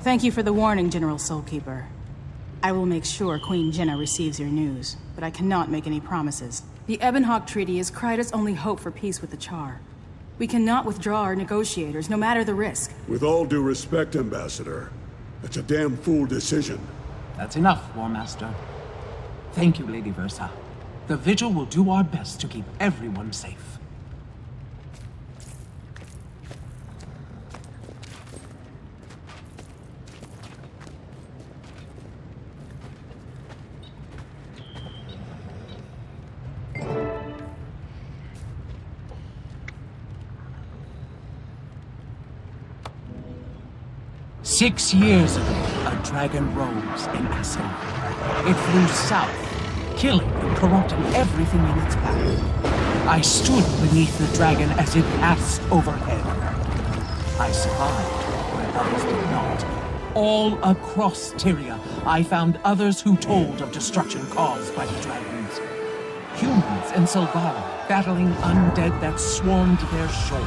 Thank you for the warning, General Soulkeeper. I will make sure Queen Jenna receives your news, but I cannot make any promises. The Ebonhawk Treaty is Kryta's only hope for peace with the Char. We cannot withdraw our negotiators, no matter the risk. With all due respect, Ambassador, it's a damn fool decision. That's enough, War Master. Thank you, Lady Versa. The Vigil will do our best to keep everyone safe. Six years ago, a dragon rose in Aslan. It flew south, killing and corrupting everything in its path. I stood beneath the dragon as it passed overhead. I survived where others did not. All across Tyria, I found others who told of destruction caused by the dragons. Humans in Silvara battling undead that swarmed their shores.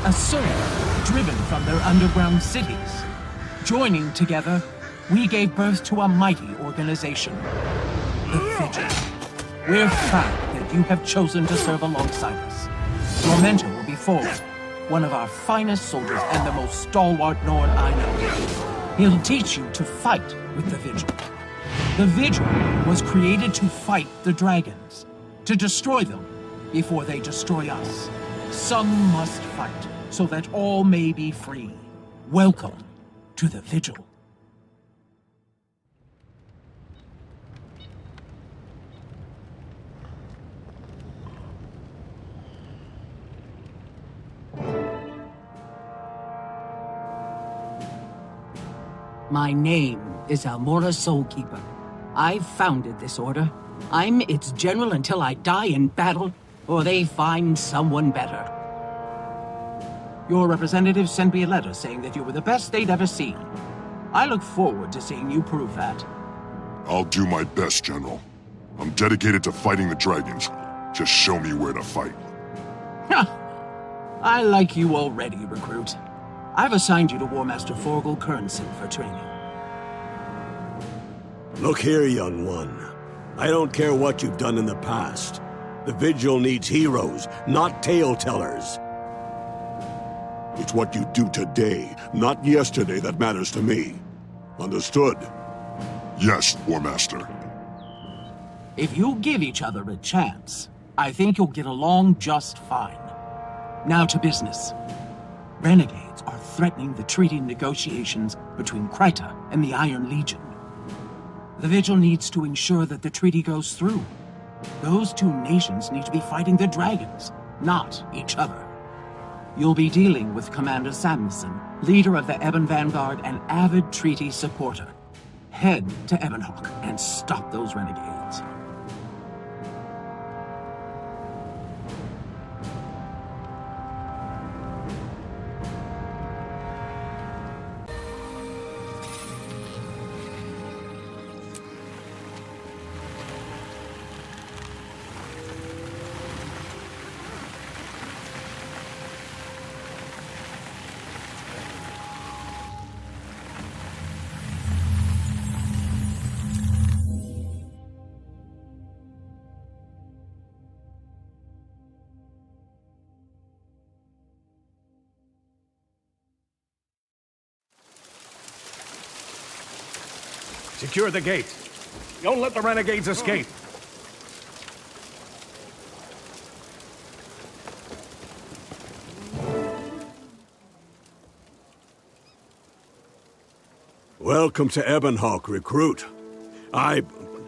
Asura, driven from their underground cities. Joining together, we gave birth to a mighty organization, the Vigil. We're proud that you have chosen to serve alongside us. Your mentor will be Ford, one of our finest soldiers and the most stalwart Norn I know. He'll teach you to fight with the Vigil. The Vigil was created to fight the dragons, to destroy them before they destroy us. Some must fight, so that all may be free. Welcome to the Vigil. My name is Almora Soulkeeper. I founded this order. I'm its general until I die in battle, or they find someone better. Your representative sent me a letter saying that you were the best they'd ever seen. I look forward to seeing you prove that. I'll do my best, General. I'm dedicated to fighting the dragons. Just show me where to fight. I like you already, recruit. I've assigned you to War Master Frágil Kernson for training. Look here, young one. I don't care what you've done in the past. The Vigil needs heroes, not tale-tellers. It's what you do today, not yesterday, that matters to me. Understood? Yes, War Master. If you give each other a chance, I think you'll get along just fine. Now to business. Renegades are threatening the treaty negotiations between Kryta and the Iron Legion. The Vigil needs to ensure that the treaty goes through. Those two nations need to be fighting the dragons, not each other. You'll be dealing with Commander Samuelson, leader of the Ebon Vanguard and avid treaty supporter. Head to Ebonhawk and stop those renegades. Secure the gate. Don't let the renegades escape. Welcome to Ebonhawk, recruit. By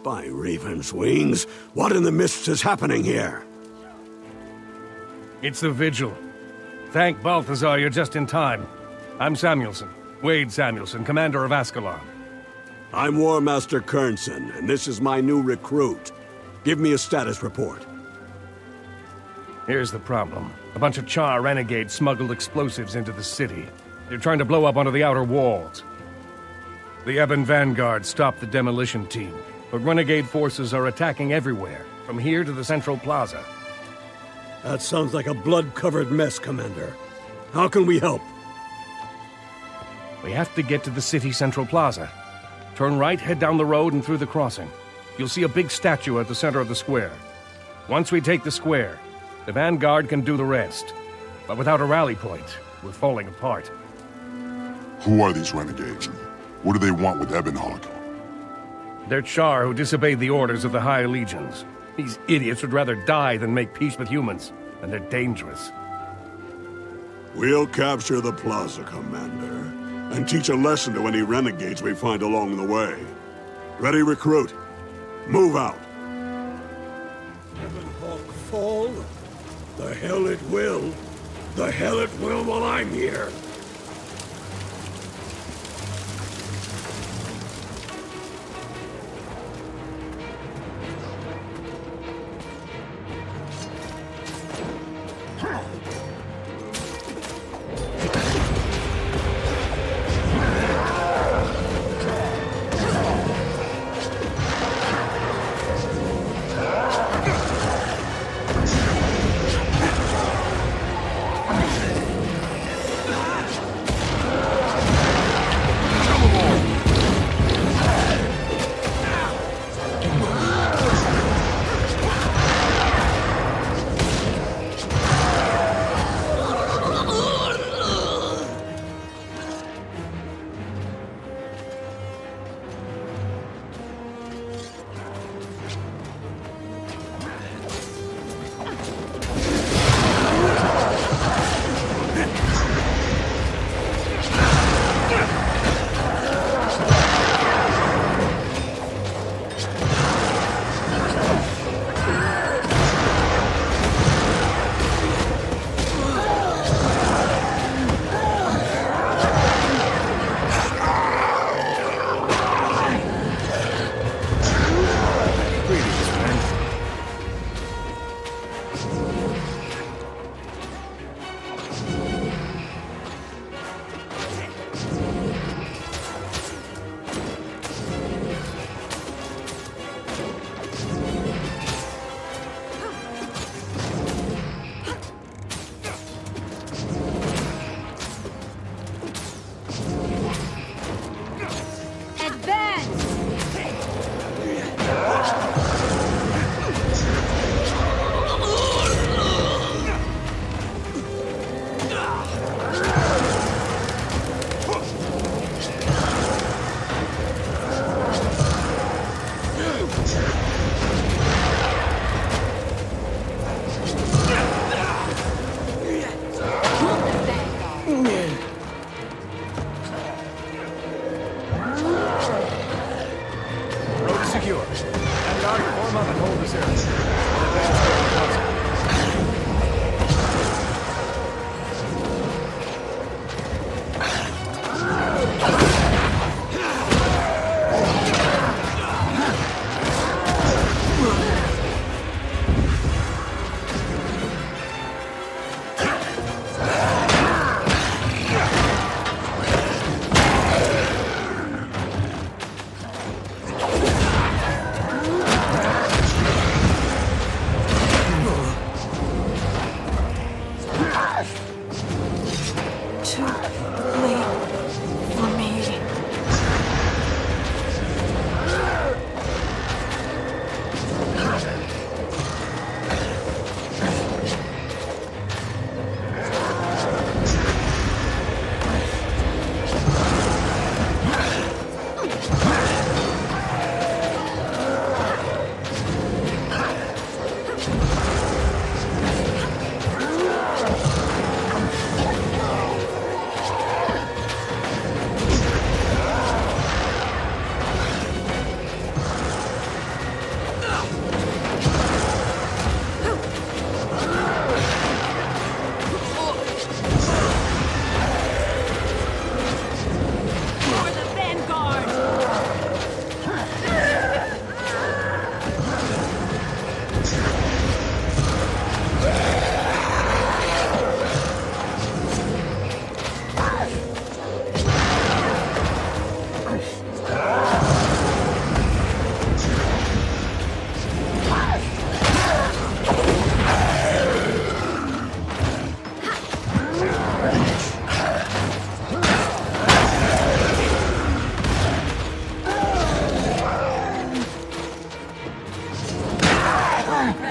Raven's wings, what in the mists is happening here? It's the Vigil. Thank Balthazar, you're just in time. I'm Samuelson. Wade Samuelson, commander of Ascalon. I'm War Master Kernson, and this is my new recruit. Give me a status report. Here's the problem. A bunch of Char renegades smuggled explosives into the city. They're trying to blow up onto the outer walls. The Ebon Vanguard stopped the demolition team, but renegade forces are attacking everywhere, from here to the Central Plaza. That sounds like a blood-covered mess, Commander. How can we help? We have to get to the city central plaza. Turn right, head down the road and through the crossing. You'll see a big statue at the center of the square. Once we take the square, the Vanguard can do the rest. But without a rally point, we're falling apart. Who are these renegades? What do they want with Ebonhawk? They're Char who disobeyed the orders of the High Legions. These idiots would rather die than make peace with humans, and they're dangerous. We'll capture the plaza, Commander, and teach a lesson to any renegades we find along the way. Ready, recruit? Move out. Ebonhawk fall? The hell it will. The hell it will while I'm here.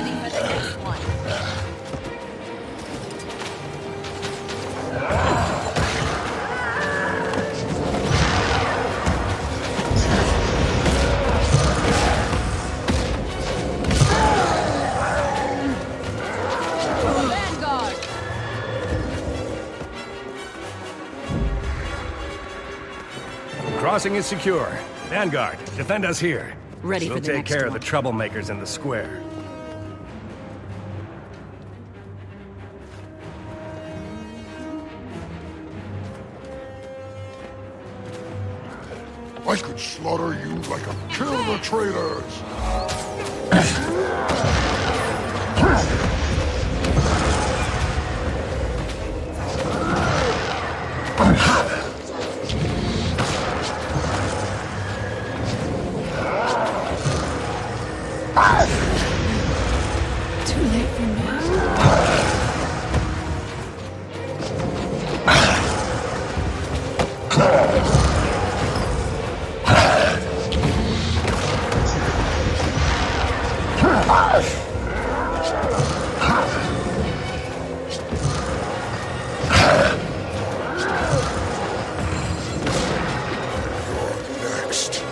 ready for the next one. Vanguard! Crossing is secure. Vanguard, defend us here. Ready We'll for the take next care one. of the troublemakers in the square. I could slaughter you like a kill the traitors! Too late for me. Next.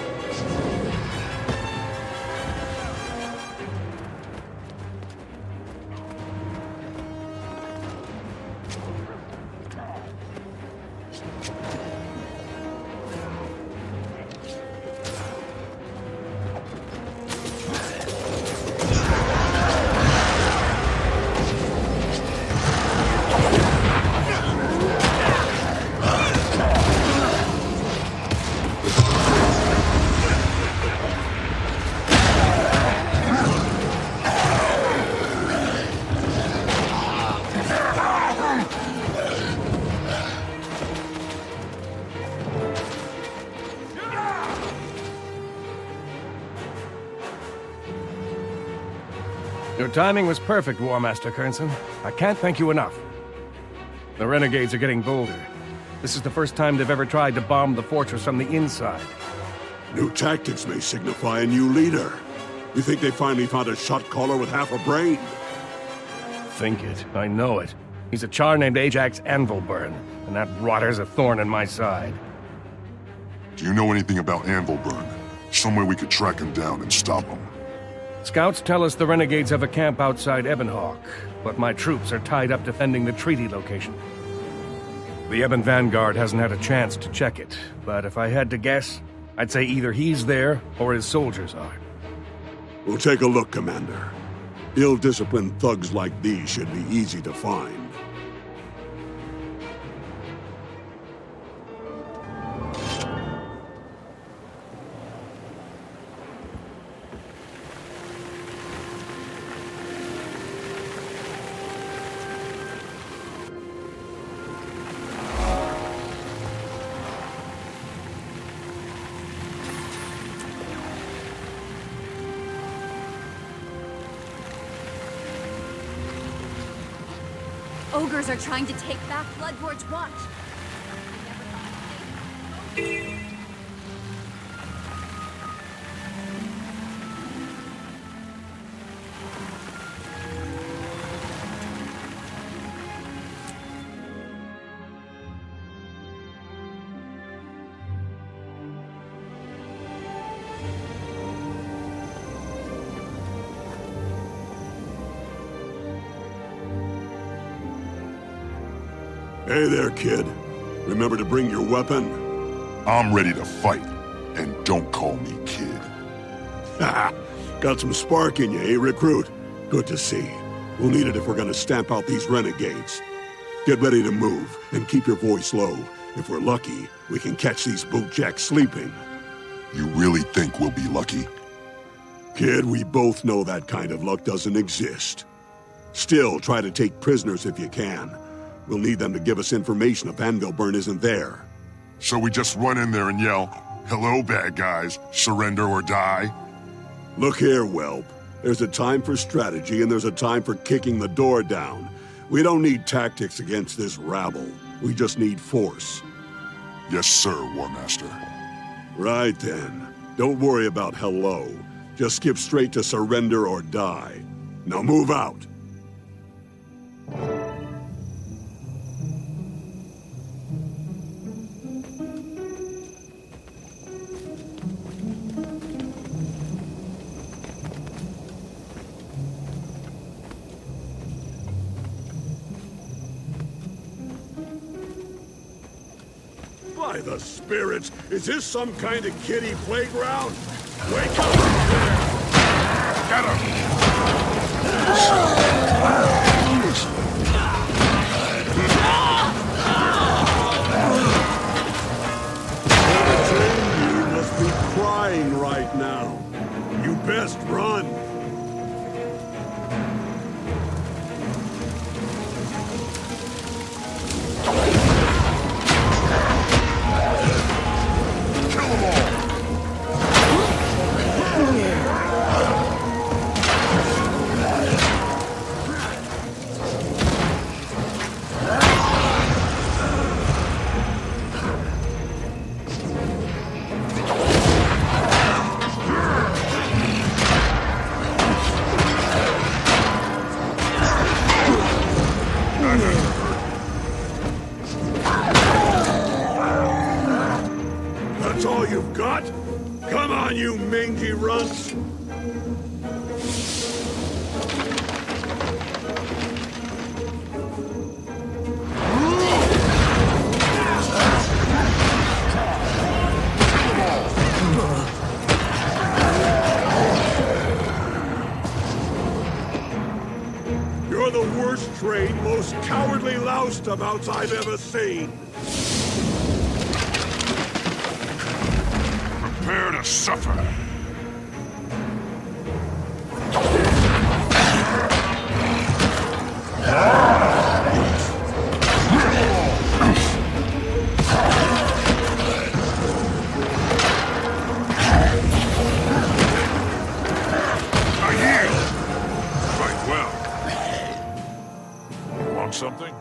Your timing was perfect, War Master Kernson. I can't thank you enough. The renegades are getting bolder. This is the first time they've ever tried to bomb the fortress from the inside. New tactics may signify a new leader. You think they finally found a shot caller with half a brain? Think it. I know it. He's a char named Ajax Anvilburn, and that rotter's a thorn in my side. Do you know anything about Anvilburn? Some way we could track him down and stop him. Scouts tell us the renegades have a camp outside Ebonhawk, but my troops are tied up defending the treaty location. The Ebon Vanguard hasn't had a chance to check it, but if I had to guess, I'd say either he's there or his soldiers are. We'll take a look, Commander. Ill-disciplined thugs like these should be easy to find. Ogres are trying to take back Bloodborne's watch. Hey there, kid. Remember to bring your weapon? I'm ready to fight, and don't call me kid. Haha, got some spark in you, eh, recruit? Good to see. We'll need it if we're gonna stamp out these renegades. Get ready to move, and keep your voice low. If we're lucky, we can catch these bootjacks sleeping. You really think we'll be lucky? Kid, we both know that kind of luck doesn't exist. Still, try to take prisoners if you can. We'll need them to give us information if Anvilburn isn't there. So we just run in there and yell, "Hello, bad guys, surrender or die"? Look here, Whelp. There's a time for strategy and there's a time for kicking the door down. We don't need tactics against this rabble. We just need force. Yes, sir, War Master. Right then. Don't worry about hello. Just skip straight to surrender or die. Now move out. By the spirits, is this some kind of kiddie playground? Wake up out there! Get him! You must be crying right now. You best run. That's all you've got? Come on, you mangy runts! You're the worst trained, most cowardly loustabouts I've ever seen! Prepare to suffer. I yield. Fight well. Want something?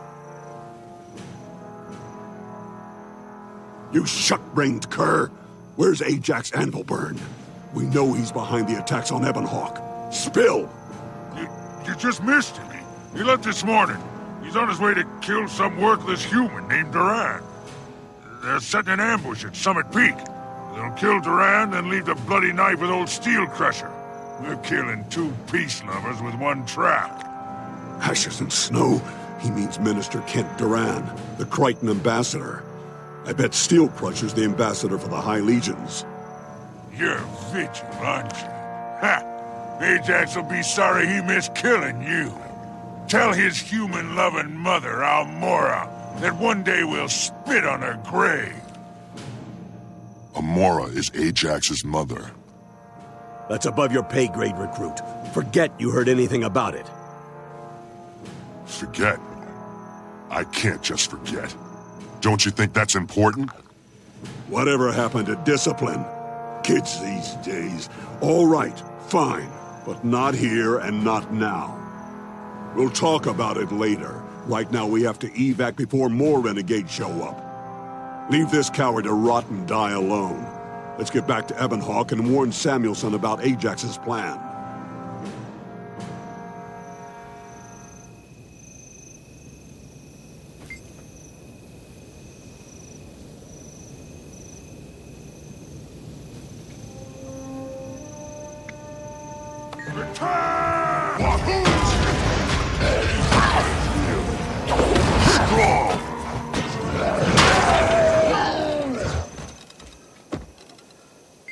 You shuck-brained cur! Where's Ajax Anvilburn? We know he's behind the attacks on Ebonhawk. Spill! You just missed him. He left this morning. He's on his way to kill some worthless human named Duran. They're setting an ambush at Summit Peak. They'll kill Duran, then leave the bloody knife with old Steel Crusher. They're killing two peace lovers with one trap. Ashes and snow? He means Minister Kent Duran, the Crichton ambassador. I bet Steel Crusher's the ambassador for the High Legions. You're vigil, aren't you? Ha! Ajax will be sorry he missed killing you. Tell his human-loving mother, Almora, that one day we'll spit on her grave. Amora is Ajax's mother. That's above your pay grade, recruit. Forget you heard anything about it. Forget? I can't just forget. Don't you think that's important? Whatever happened to discipline? Kids these days. All right, fine. But not here and not now. We'll talk about it later. Right now we have to evac before more renegades show up. Leave this coward to rot and die alone. Let's get back to Ebonhawk and warn Samuelson about Ajax's plan.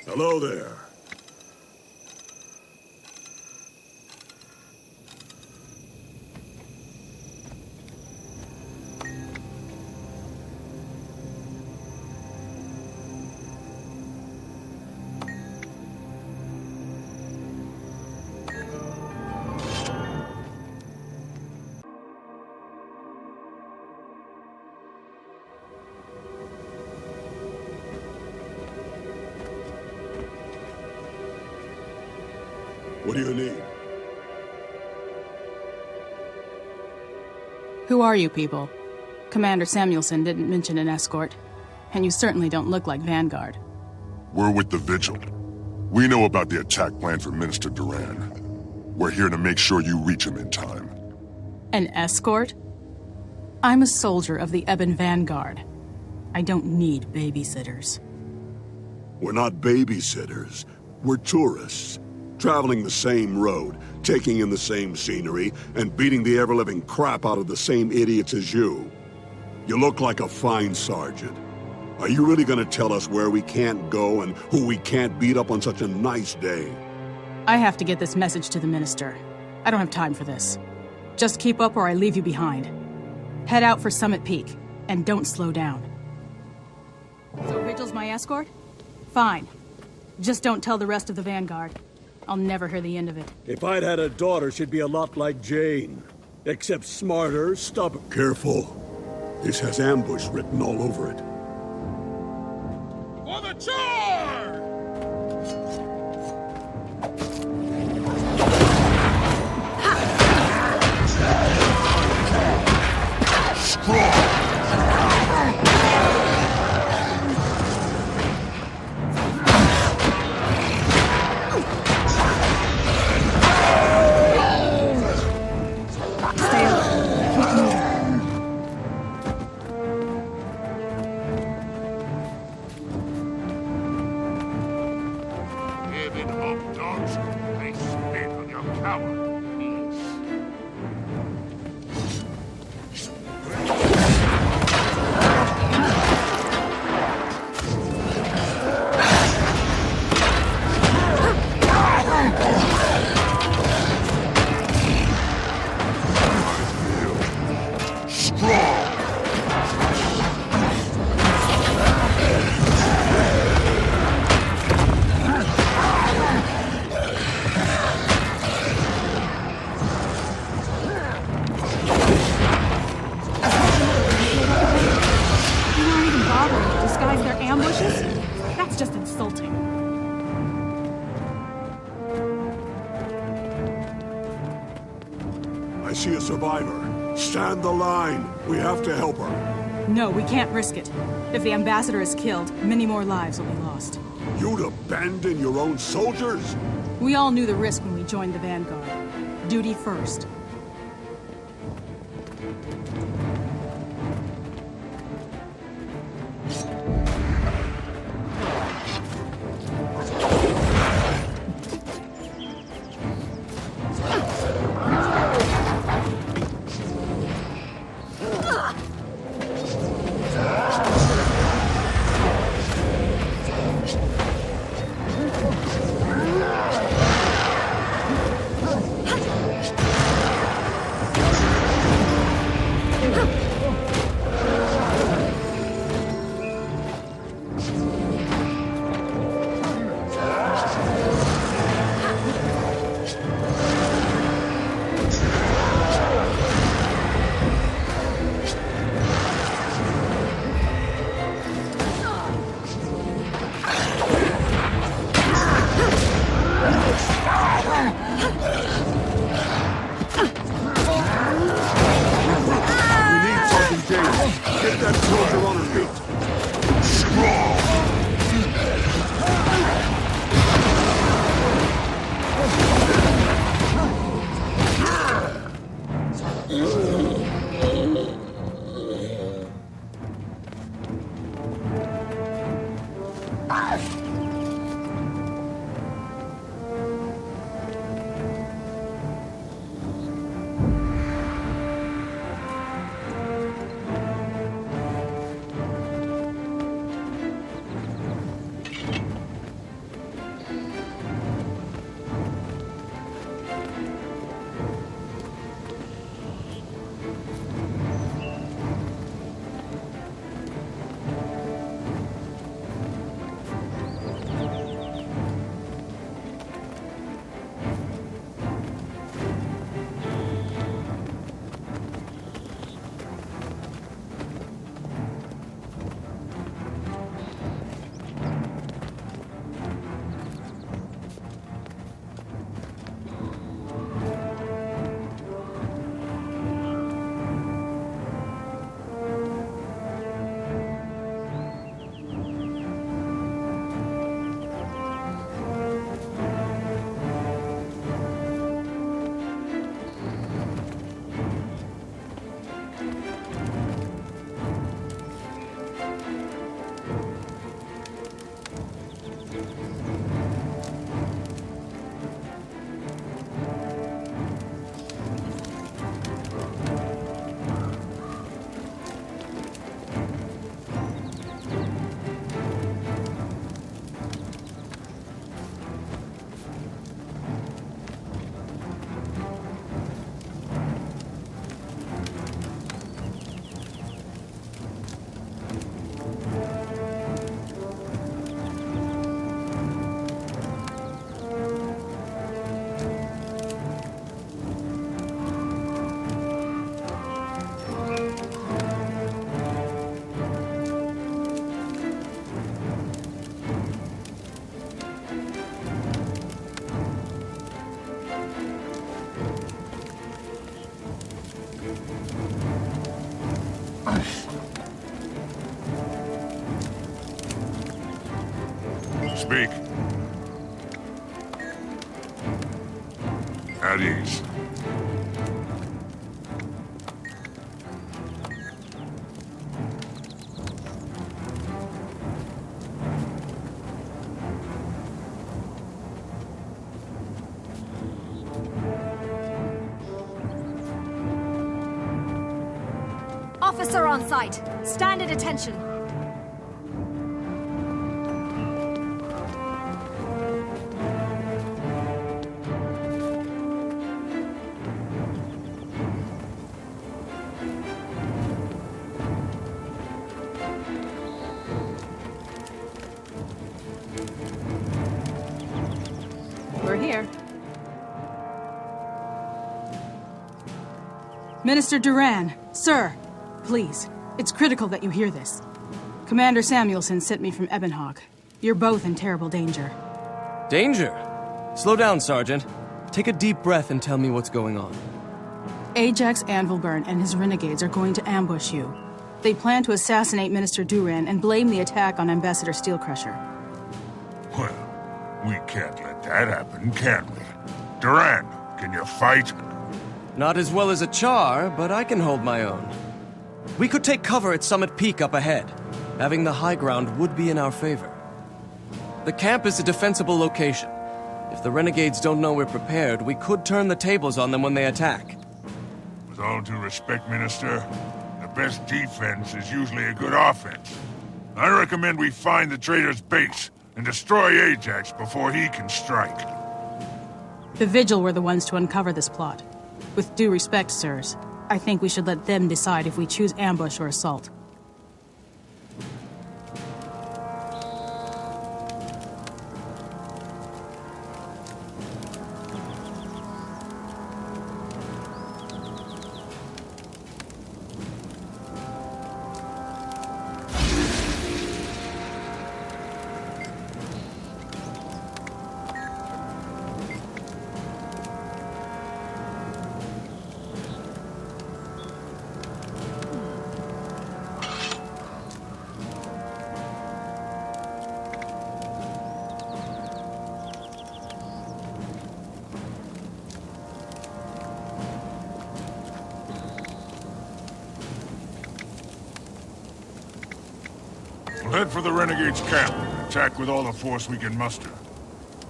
Hello there. What do you need? Who are you people? Commander Samuelson didn't mention an escort. And you certainly don't look like Vanguard. We're with the Vigil. We know about the attack plan for Minister Duran. We're here to make sure you reach him in time. An escort? I'm a soldier of the Ebon Vanguard. I don't need babysitters. We're not babysitters. We're tourists. Traveling the same road, taking in the same scenery, and beating the ever-living crap out of the same idiots as you. You look like a fine sergeant. Are you really gonna tell us where we can't go and who we can't beat up on such a nice day? I have to get this message to the minister. I don't have time for this. Just keep up or I leave you behind. Head out for Summit Peak, and don't slow down. So Vigil's my escort? Fine. Just don't tell the rest of the Vanguard. I'll never hear the end of it. If I'd had a daughter, she'd be a lot like Jane. Except smarter, stubborn. Careful. This has ambush written all over it. For the charge! Stay alert. Keep moving. Even home dogs, they spit on your cowardliness. You aren't even bothering to disguise their ambushes? That's just insulting. I see a survivor. Stand the line. We have to help her. No, we can't risk it. If the ambassador is killed, many more lives will be lost. You'd abandon your own soldiers? We all knew the risk when we joined the Vanguard. Duty first. speak. At ease. Officer on site. Stand at attention. We're here. Minister Duran, sir, please. It's critical that you hear this. Commander Samuelson sent me from Ebonhawk. You're both in terrible danger. Danger? Slow down, Sergeant. Take a deep breath and tell me what's going on. Ajax Anvilburn and his renegades are going to ambush you. They plan to assassinate Minister Duran and blame the attack on Ambassador Steelcrusher. Well, we can't let that happen, can we? Duran, can you fight? Not as well as a Char, but I can hold my own. We could take cover at Summit Peak up ahead. Having the high ground would be in our favor. The camp is a defensible location. If the renegades don't know we're prepared, we could turn the tables on them when they attack. With all due respect, Minister, the best defense is usually a good offense. I recommend we find the traitor's base and destroy Ajax before he can strike. The Vigil were the ones to uncover this plot. With due respect, sirs, I think we should let them decide if we choose ambush or assault. We'll head for the Renegade's camp and attack with all the force we can muster.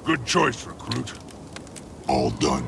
Good choice, recruit. All done.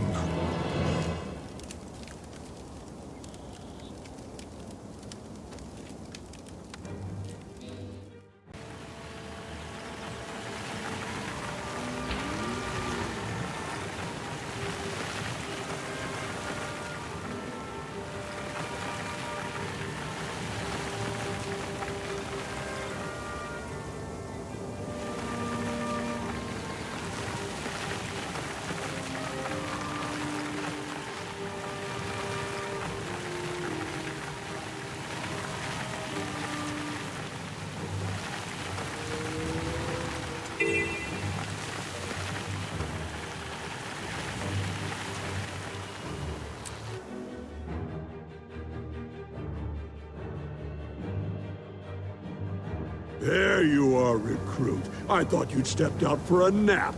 There you are, recruit. I thought you'd stepped out for a nap.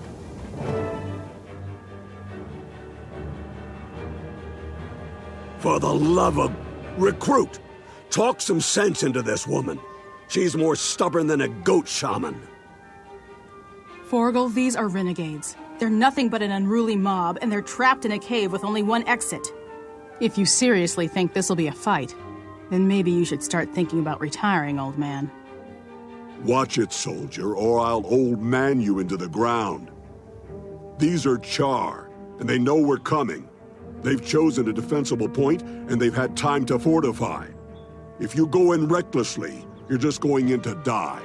For the love of... Recruit! Talk some sense into this woman. She's more stubborn than a goat shaman. Forgel, these are renegades. They're nothing but an unruly mob, and they're trapped in a cave with only one exit. If you seriously think this'll be a fight, then maybe you should start thinking about retiring, old man. Watch it, soldier, or I'll old man you into the ground. These are Char, and they know we're coming. They've chosen a defensible point, and they've had time to fortify. If you go in recklessly, you're just going in to die.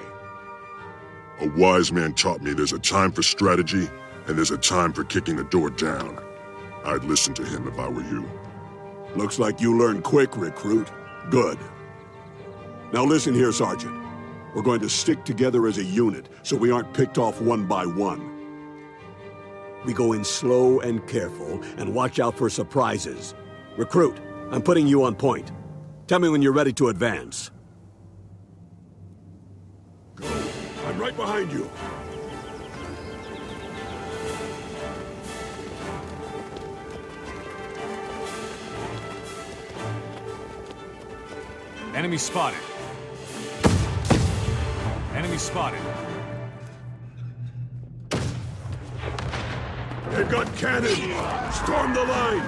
A wise man taught me there's a time for strategy, and there's a time for kicking the door down. I'd listen to him if I were you. Looks like you learned quick, recruit. Good. Now listen here, Sergeant. We're going to stick together as a unit, so we aren't picked off one by one. We go in slow and careful, and watch out for surprises. Recruit, I'm putting you on point. Tell me when you're ready to advance. Go. I'm right behind you. Enemy spotted. Enemy spotted. They've got cannon! Storm the line!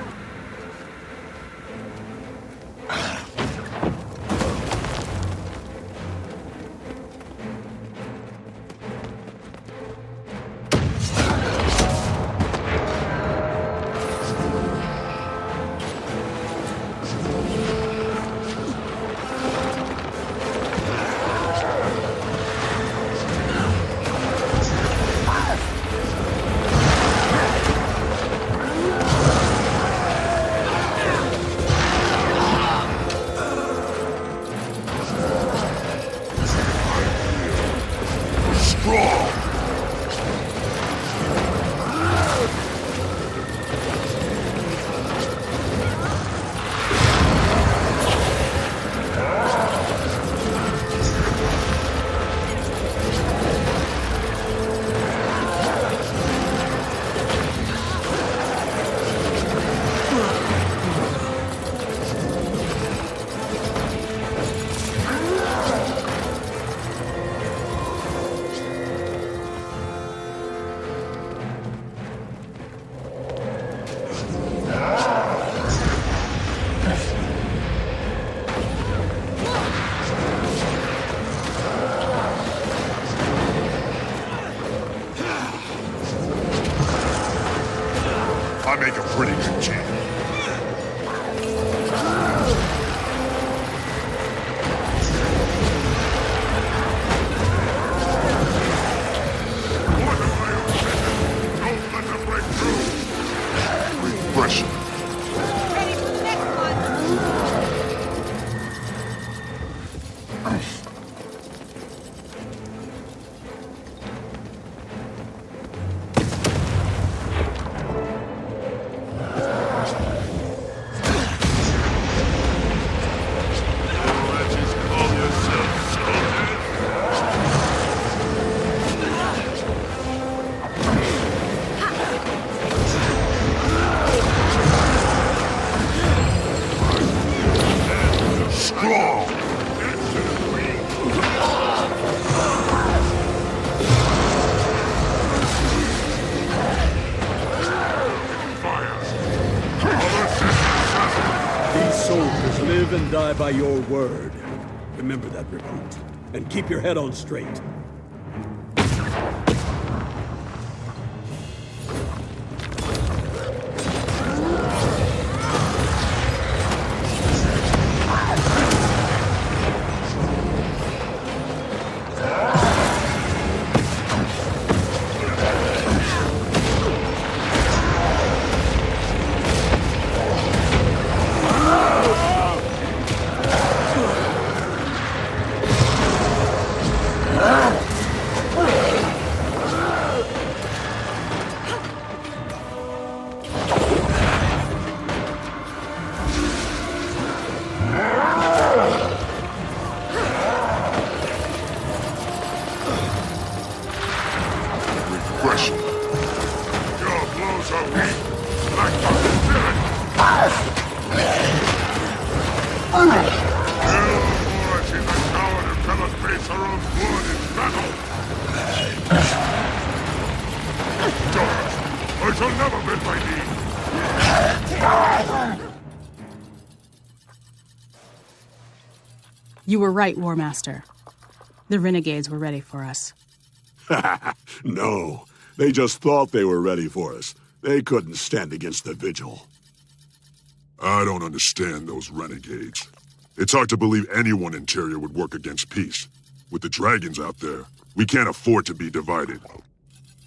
I make a pretty good team. Don't let them break through! Refreshing. Ready for the next one! Let's call yourself soldiers. Strong. These soldiers live and die by your word. Remember that, recruit. And keep your head on straight. Refreshing. Your blows are weak, like fucking villain. Kill more she's a coward who cannot face her own blood in battle. Doris, I shall never bend my knee. You were right, War Master. The renegades were ready for us. No, they just thought they were ready for us. They couldn't stand against the Vigil. I don't understand those renegades. It's hard to believe anyone in Tyria would work against peace. With the dragons out there, we can't afford to be divided.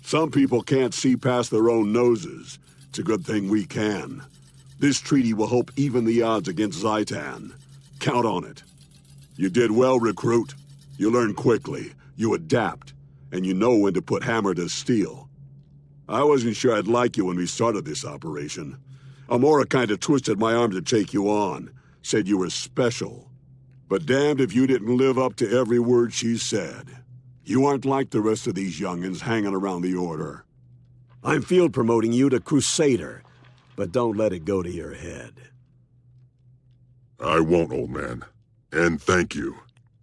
Some people can't see past their own noses. It's a good thing we can. This treaty will help even the odds against Zaitan. Count on it. You did well, recruit. You learn quickly, you adapt, and you know when to put hammer to steel. I wasn't sure I'd like you when we started this operation. Amora kinda twisted my arm to take you on, said you were special. But damned if you didn't live up to every word she said. You aren't like the rest of these youngins hanging around the Order. I'm field promoting you to Crusader, but don't let it go to your head. I won't, old man. And thank you.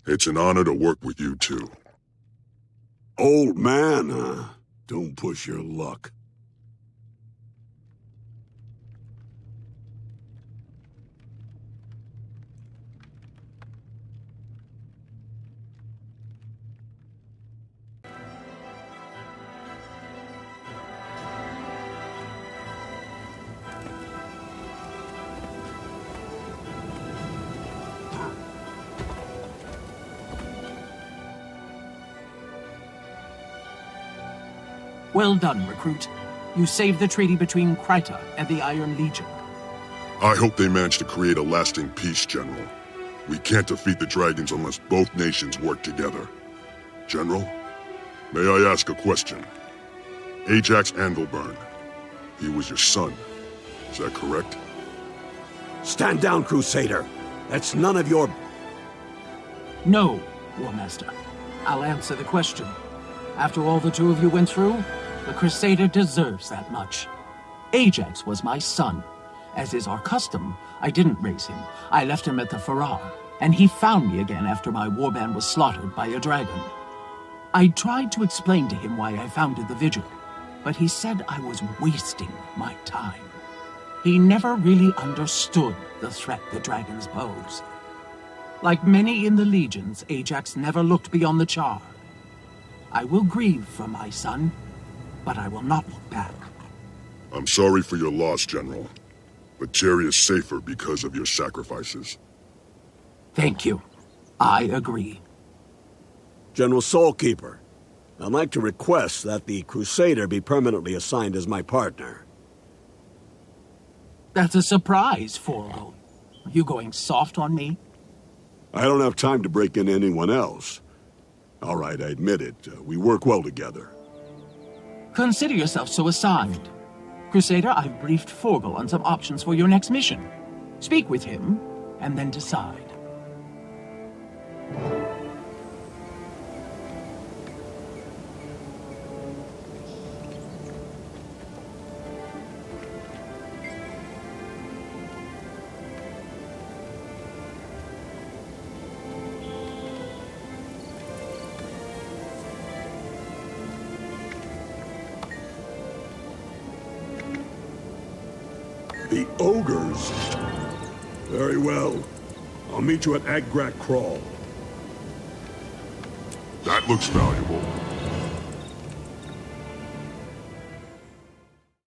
It's an honor to work with you too. Old man, huh? Don't push your luck. Well done, recruit. You saved the treaty between Kryta and the Iron Legion. I hope they manage to create a lasting peace, General. We can't defeat the dragons unless both nations work together. General, may I ask a question? Ajax Anvilburn, he was your son. Is that correct? Stand down, Crusader. That's none of your... No, War Master. I'll answer the question. After all the two of you went through, the Crusader deserves that much. Ajax was my son. As is our custom, I didn't raise him. I left him at the Farrar, and he found me again after my warband was slaughtered by a dragon. I tried to explain to him why I founded the Vigil, but he said I was wasting my time. He never really understood the threat the dragons pose. Like many in the legions, Ajax never looked beyond the Char. I will grieve for my son, but I will not look back. I'm sorry for your loss, General. But Jerry is safer because of your sacrifices. Thank you. I agree. General Soulkeeper, I'd like to request that the Crusader be permanently assigned as my partner. That's a surprise, Frágil. Are you going soft on me? I don't have time to break in anyone else. All right, I admit it. We work well together. Consider yourself so assigned. Crusader, I've briefed Frágil on some options for your next mission. Speak with him, and then decide. The ogres? Very well. I'll meet you at Agrak Crawl. That looks valuable.